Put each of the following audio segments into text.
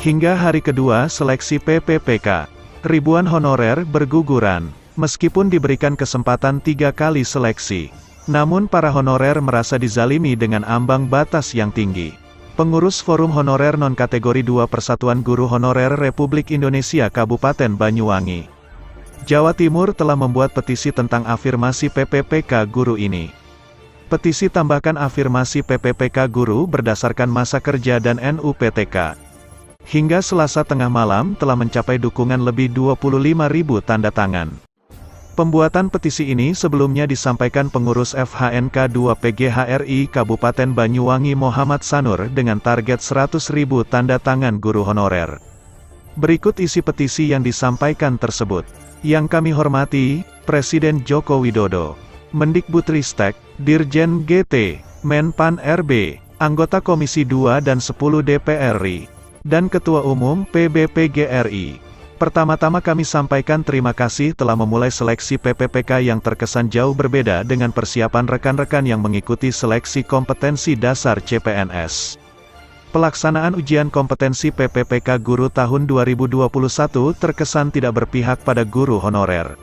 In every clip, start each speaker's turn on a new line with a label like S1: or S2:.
S1: Hingga hari kedua seleksi PPPK, ribuan honorer berguguran. Meskipun diberikan kesempatan 3 kali seleksi, namun para honorer merasa dizalimi dengan ambang batas yang tinggi. Pengurus Forum Honorer Non-Kategori 2 Persatuan Guru Honorer Republik Indonesia Kabupaten Banyuwangi, Jawa Timur telah membuat petisi tentang afirmasi PPPK guru ini. Petisi tambahkan afirmasi PPPK guru berdasarkan masa kerja dan NUPTK. Hingga Selasa tengah malam telah mencapai dukungan lebih 25.000 tanda tangan. Pembuatan petisi ini sebelumnya disampaikan pengurus FHNK 2 PGHRI Kabupaten Banyuwangi Muhammad Sanur dengan target 100.000 tanda tangan guru honorer. Berikut isi petisi yang disampaikan tersebut. Yang kami hormati, Presiden Joko Widodo, Mendikbudristek, Dirjen GT, Menpan RB, anggota Komisi 2 dan 10 DPR RI, dan Ketua Umum PBPGRI. Pertama-tama kami sampaikan terima kasih telah memulai seleksi PPPK yang terkesan jauh berbeda dengan persiapan rekan-rekan yang mengikuti seleksi kompetensi dasar CPNS. Pelaksanaan ujian kompetensi PPPK guru tahun 2021 terkesan tidak berpihak pada guru honorer.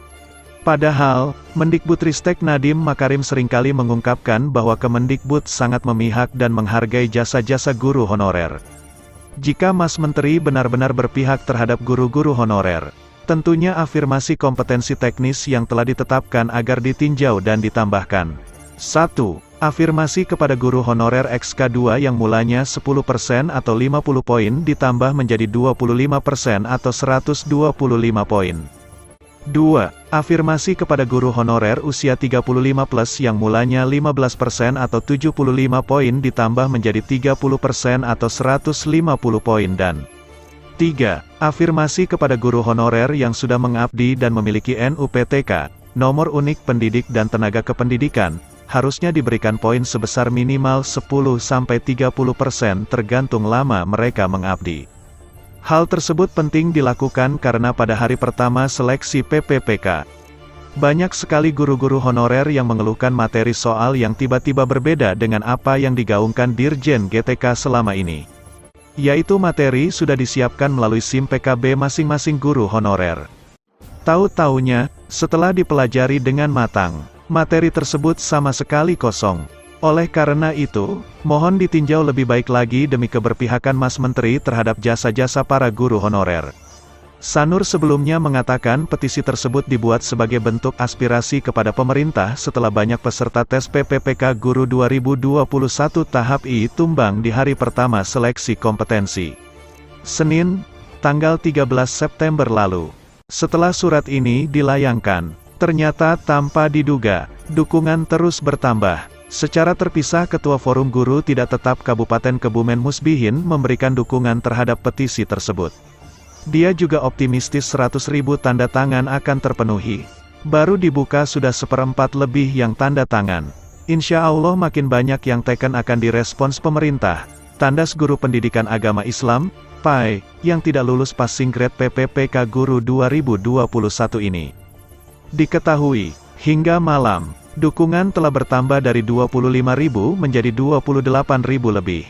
S1: Padahal, Mendikbudristek Nadiem Makarim seringkali mengungkapkan bahwa Kemendikbud sangat memihak dan menghargai jasa-jasa guru honorer. Jika Mas Menteri benar-benar berpihak terhadap guru-guru honorer, tentunya afirmasi kompetensi teknis yang telah ditetapkan agar ditinjau dan ditambahkan. 1. Afirmasi kepada guru honorer XK2 yang mulanya 10% atau 50 poin ditambah menjadi 25% atau 125 poin. 2. Afirmasi kepada guru honorer usia 35+ yang mulanya 15% atau 75 poin ditambah menjadi 30% atau 150 poin dan 3. Afirmasi kepada guru honorer yang sudah mengabdi dan memiliki NUPTK, nomor unik pendidik dan tenaga kependidikan, harusnya diberikan poin sebesar minimal 10-30% tergantung lama mereka mengabdi. Hal tersebut penting dilakukan karena pada hari pertama seleksi PPPK, banyak sekali guru-guru honorer yang mengeluhkan materi soal yang tiba-tiba berbeda dengan apa yang digaungkan Dirjen GTK selama ini. Yaitu materi sudah disiapkan melalui SIM PKB masing-masing guru honorer. Tahu-taunya, setelah dipelajari dengan matang, materi tersebut sama sekali kosong. Oleh karena itu, mohon ditinjau lebih baik lagi demi keberpihakan Mas Menteri terhadap jasa-jasa para guru honorer. Sanur sebelumnya mengatakan petisi tersebut dibuat sebagai bentuk aspirasi kepada pemerintah setelah banyak peserta tes PPPK Guru 2021 tahap I tumbang di hari pertama seleksi kompetensi. Senin, tanggal 13 September lalu. Setelah surat ini dilayangkan, ternyata tanpa diduga, dukungan terus bertambah. Secara terpisah Ketua Forum Guru Tidak Tetap Kabupaten Kebumen Musbihin memberikan dukungan terhadap petisi tersebut. Dia juga optimistis 100.000 tanda tangan akan terpenuhi. Baru dibuka sudah 1/4 lebih yang tanda tangan. Insya Allah makin banyak yang teken akan direspons pemerintah. Tandas Guru Pendidikan Agama Islam, PAI, yang tidak lulus passing grade PPPK Guru 2021 ini. Diketahui, hingga malam, dukungan telah bertambah dari 25.000 menjadi 28.000 lebih.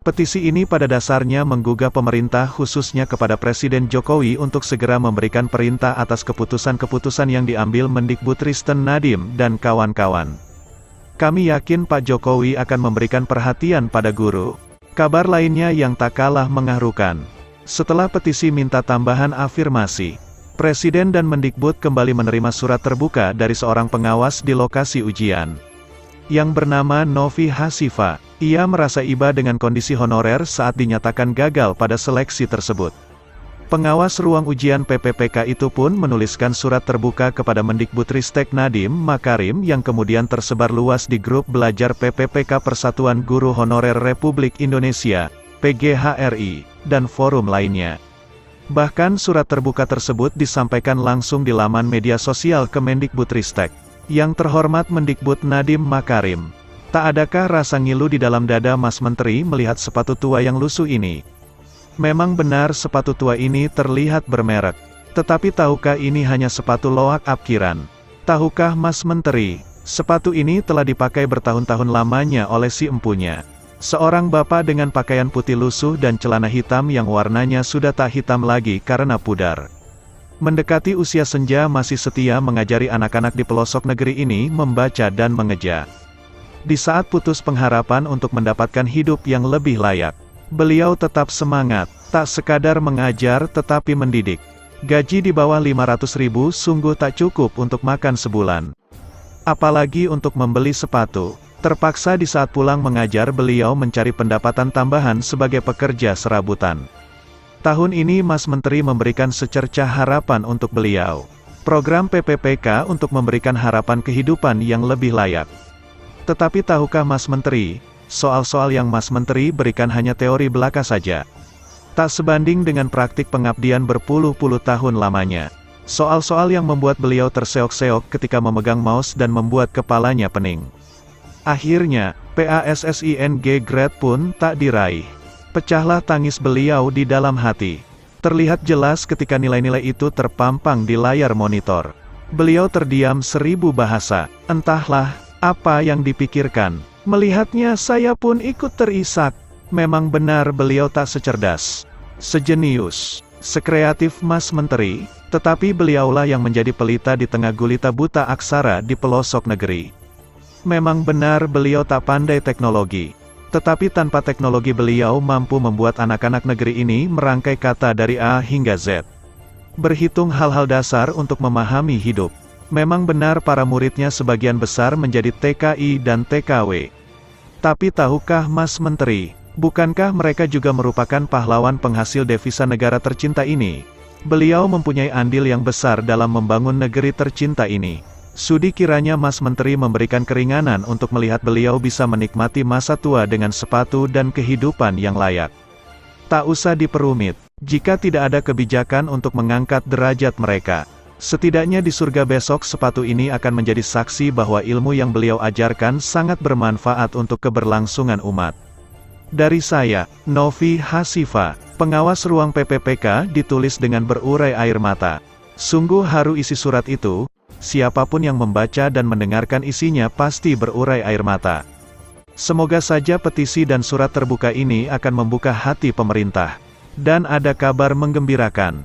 S1: Petisi ini pada dasarnya menggugah pemerintah khususnya kepada Presiden Jokowi untuk segera memberikan perintah atas keputusan-keputusan yang diambil Mendikbudristek Nadiem dan kawan-kawan. Kami yakin Pak Jokowi akan memberikan perhatian pada guru. Kabar lainnya yang tak kalah mengharukan. Setelah petisi minta tambahan afirmasi, Presiden dan Mendikbud kembali menerima surat terbuka dari seorang pengawas di lokasi ujian, yang bernama Novi Hasifa. Ia merasa iba dengan kondisi honorer saat dinyatakan gagal pada seleksi tersebut. Pengawas ruang ujian PPPK itu pun menuliskan surat terbuka kepada Mendikbudristek Nadiem Makarim yang kemudian tersebar luas di grup belajar PPPK Persatuan Guru Honorer Republik Indonesia, PGHRI, dan forum lainnya. Bahkan surat terbuka tersebut disampaikan langsung di laman media sosial Kemendikbudristek. Yang terhormat Mendikbud Nadiem Makarim, tak adakah rasa ngilu di dalam dada Mas Menteri melihat sepatu tua yang lusuh ini? Memang benar sepatu tua ini terlihat bermerek. Tetapi tahukah ini hanya sepatu loak apkiran? Tahukah Mas Menteri, sepatu ini telah dipakai bertahun-tahun lamanya oleh si empunya. Seorang bapak dengan pakaian putih lusuh dan celana hitam yang warnanya sudah tak hitam lagi karena pudar. Mendekati usia senja masih setia mengajari anak-anak di pelosok negeri ini membaca dan mengeja. Di saat putus pengharapan untuk mendapatkan hidup yang lebih layak, beliau tetap semangat, tak sekadar mengajar tetapi mendidik. Gaji di bawah 500.000 sungguh tak cukup untuk makan sebulan. Apalagi untuk membeli sepatu. Terpaksa di saat pulang mengajar beliau mencari pendapatan tambahan sebagai pekerja serabutan. Tahun ini Mas Menteri memberikan secercah harapan untuk beliau. Program PPPK untuk memberikan harapan kehidupan yang lebih layak. Tetapi tahukah Mas Menteri, soal-soal yang Mas Menteri berikan hanya teori belaka saja. Tak sebanding dengan praktik pengabdian berpuluh-puluh tahun lamanya. Soal-soal yang membuat beliau terseok-seok ketika memegang mouse dan membuat kepalanya pening. Akhirnya, PASSING grade pun tak diraih. Pecahlah tangis beliau di dalam hati. Terlihat jelas ketika nilai-nilai itu terpampang di layar monitor. Beliau terdiam 1000 bahasa, entahlah, apa yang dipikirkan. Melihatnya saya pun ikut terisak. Memang benar beliau tak secerdas, sejenius, sekreatif Mas Menteri, tetapi beliaulah yang menjadi pelita di tengah gulita buta aksara di pelosok negeri. Memang benar beliau tak pandai teknologi, tetapi tanpa teknologi beliau mampu membuat anak-anak negeri ini merangkai kata dari A hingga Z. Berhitung hal-hal dasar untuk memahami hidup. Memang benar para muridnya sebagian besar menjadi TKI dan TKW. Tapi tahukah Mas Menteri, bukankah mereka juga merupakan pahlawan penghasil devisa negara tercinta ini? Beliau mempunyai andil yang besar dalam membangun negeri tercinta ini. Sudi kiranya Mas Menteri memberikan keringanan untuk melihat beliau bisa menikmati masa tua dengan sepatu dan kehidupan yang layak. Tak usah diperumit, jika tidak ada kebijakan untuk mengangkat derajat mereka. Setidaknya di surga besok sepatu ini akan menjadi saksi bahwa ilmu yang beliau ajarkan sangat bermanfaat untuk keberlangsungan umat. Dari saya, Novi Hasifa, pengawas ruang PPPK, ditulis dengan berurai air mata. Sungguh haru isi surat itu. Siapapun yang membaca dan mendengarkan isinya pasti berurai air mata. Semoga saja petisi dan surat terbuka ini akan membuka hati pemerintah. Dan ada kabar menggembirakan.